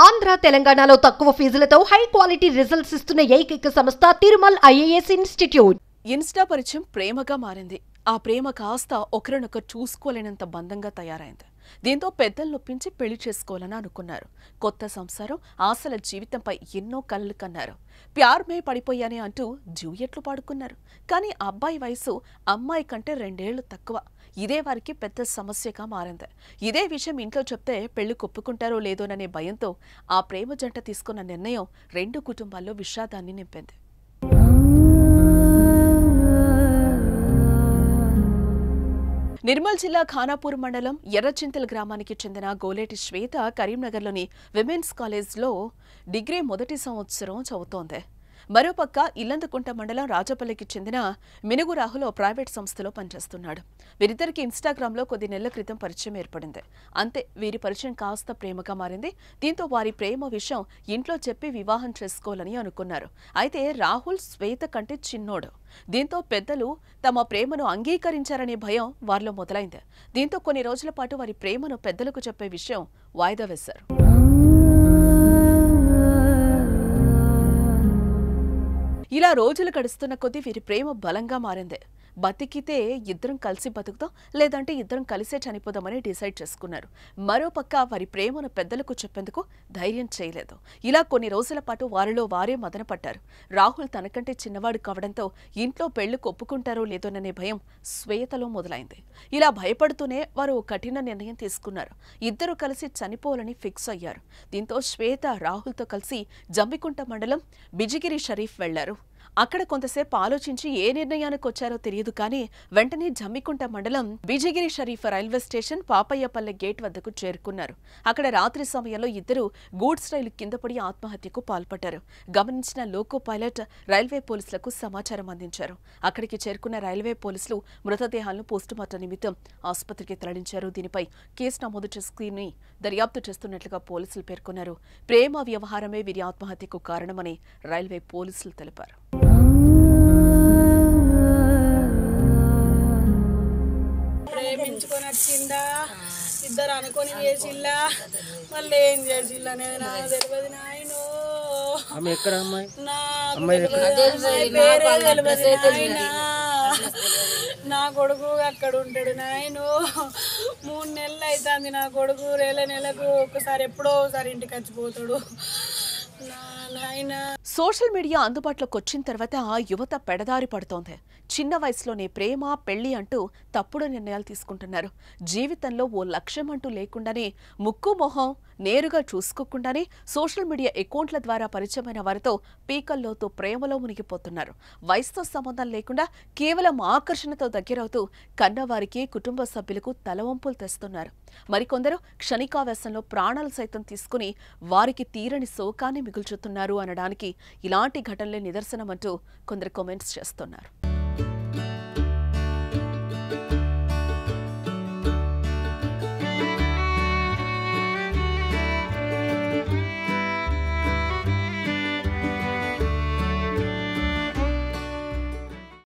ఆంధ్ర తెలంగాణలో తక్కువ ఫీజులతో high quality results ఇస్తున్న ఏకైక సంస్థ తిరుమల్ ఐఏఎస్ ఇన్స్టిట్యూట్. ఇన్స్టా పరిచయం ప్రేమగా మారింది. ఆ ప్రేమ కాస్త ఒకరినొకరు చూసుకోలేనంత బంధంగా తయారైంది. దీంతో పెద్దలు నొప్పించి పెళ్లి చేసుకోవాలని అనుకున్నారు. కొత్త సంసారం, ఆశల జీవితంపై ఎన్నో కలలు కన్నారు. ప్యార్ మే పడిపోయానే అంటూ డ్యూయెట్లు పాడుకున్నారు. కానీ అబ్బాయి వయసు అమ్మాయి కంటే 2 ఏళ్లు తక్కువ. ఇదే వారికి పెద్ద సమస్యగా మారింది. ఇదే విషయం ఇంట్లో చెప్తే పెళ్లి కొప్పుకుంటారో లేదోననే భయంతో ఆ ప్రేమ జంట తీసుకున్న నిర్ణయం 2 కుటుంబాల్లో విషాదాన్ని నింపింది. నిర్మల్ జిల్లా ఖానాపూర్ మండలం ఎర్రచింతల గ్రామానికి చెందిన గోలేటి శ్వేత కరీంనగర్లోని విమెన్స్ కాలేజ్లో డిగ్రీ మొదటి సంవత్సరం చదువుతోంది. మరోపక్క ఇల్లందుకుంట మండలం రాజపల్లికి చెందిన మినుగు రాహుల్ ప్రైవేట్ సంస్థలో పనిచేస్తున్నాడు. వీరిద్దరికి ఇన్స్టాగ్రామ్లో కొద్ది నెలల క్రితం పరిచయం ఏర్పడింది. అంతే, వీరి పరిచయం కాస్త ప్రేమగా మారింది. దీంతో వారి ప్రేమ విషయం ఇంట్లో చెప్పి వివాహం చేసుకోవాలని అనుకున్నారు. అయితే రాహుల్ శ్వేత కంటే చిన్నోడు. దీంతో పెద్దలు తమ ప్రేమను అంగీకరించారనే భయం వారిలో మొదలైంది. దీంతో కొన్ని రోజుల పాటు వారి ప్రేమను పెద్దలకు చెప్పే విషయం వాయిదా వేశారు. ఇలా రోజులు గడుస్తున్న కొద్దీ వీరి ప్రేమ బలంగా మారింది. బతికితే ఇద్దరం కలిసి బతుకుతాం, లేదంటే ఇద్దరం కలిసే చనిపోదామని డిసైడ్ చేసుకున్నారు. మరోపక్క వారి ప్రేమను పెద్దలకు చెప్పేందుకు ధైర్యం చేయలేదు. ఇలా కొన్ని రోజుల పాటు వారిలో వారే మదనపడ్డారు. రాహుల్ తనకంటే చిన్నవాడు కావడంతో ఇంట్లో పెళ్లికి ఒప్పుకుంటారో లేదోననే భయం శ్వేతలో మొదలైంది. ఇలా భయపడుతూనే వారు కఠిన నిర్ణయం తీసుకున్నారు. ఇద్దరు కలిసి చనిపోవాలని ఫిక్స్ అయ్యారు. దీంతో శ్వేత రాహుల్తో కలిసి జంబికుంట మండలం బిజిగిరి షరీఫ్ వెళ్లారు. అక్కడ కొంతసేపు ఆలోచించి ఏ నిర్ణయానికి వచ్చారో తెలియదు కానీ వెంటనే జమ్మికుంట మండలం Bijigiri Sharif railway station Papayyapalle gate వద్దకు చేరుకున్నారు. అక్కడ రాత్రి సమయంలో ఇద్దరు గూడ్స్ రైలు కింద పడి ఆత్మహత్యకు పాల్పడ్డారు. గమనించిన లోకో పైలట్ రైల్వే పోలీసులకు సమాచారం అందించారు. అక్కడికి చేరుకున్న రైల్వే పోలీసులు మృతదేహాలను పోస్టుమార్టం నిమిత్తం ఆసుపత్రికి తరలించారు. దీనిపై కేసు నమోదు చేసుకుని దర్యాప్తు చేస్తున్నట్లుగా పోలీసులు పేర్కొన్నారు. ప్రేమ వ్యవహారమే వీరి ఆత్మహత్యకు కారణమని రైల్వే పోలీసులు తెలిపారు. ప్రేమించుకొని వచ్చిందా, ఇద్దరు అనుకొని వేసిల్లా, మళ్ళీ ఏం చేసిల్లా అనేది నాకు తెలియదు నాయనో. నా కొడుకు అక్కడ ఉంటాడు నాయనో. 3 నెలలు అవుతుంది నా కొడుకు. నెలకు ఒకసారి ఎప్పుడో ఒకసారి ఇంటికి వచ్చిపోతాడు. సోషల్ మీడియా అందుబాటులోకి వచ్చిన తర్వాత ఆ యువత పెడదారి పడుతోంది. చిన్న వయసులోనే ప్రేమ, పెళ్లి అంటూ తప్పుడు నిర్ణయాలు తీసుకుంటున్నారు. జీవితంలో ఓ లక్ష్యం అంటూ లేకుండానే, ముక్కు మొహం నేరుగా చూసుకోకుండానే సోషల్ మీడియా అకౌంట్ల ద్వారా పరిచయమైన వారితో పీకల్లోతో ప్రేమలో మునిగిపోతున్నారు. వయసుతో సంబంధం లేకుండా కేవలం ఆకర్షణతో దగ్గరవుతూ కన్నవారికి, కుటుంబ సభ్యులకు తలవంపులు తెస్తున్నారు. మరికొందరు క్షణికావేశంలో ప్రాణాలు సైతం తీసుకుని వారికి తీరని శోకాన్ని మిగుల్చుతున్నారు అనడానికి ఇలాంటి ఘటనలే నిదర్శనమంటూ కొందరు కామెంట్స్ చేస్తున్నారు.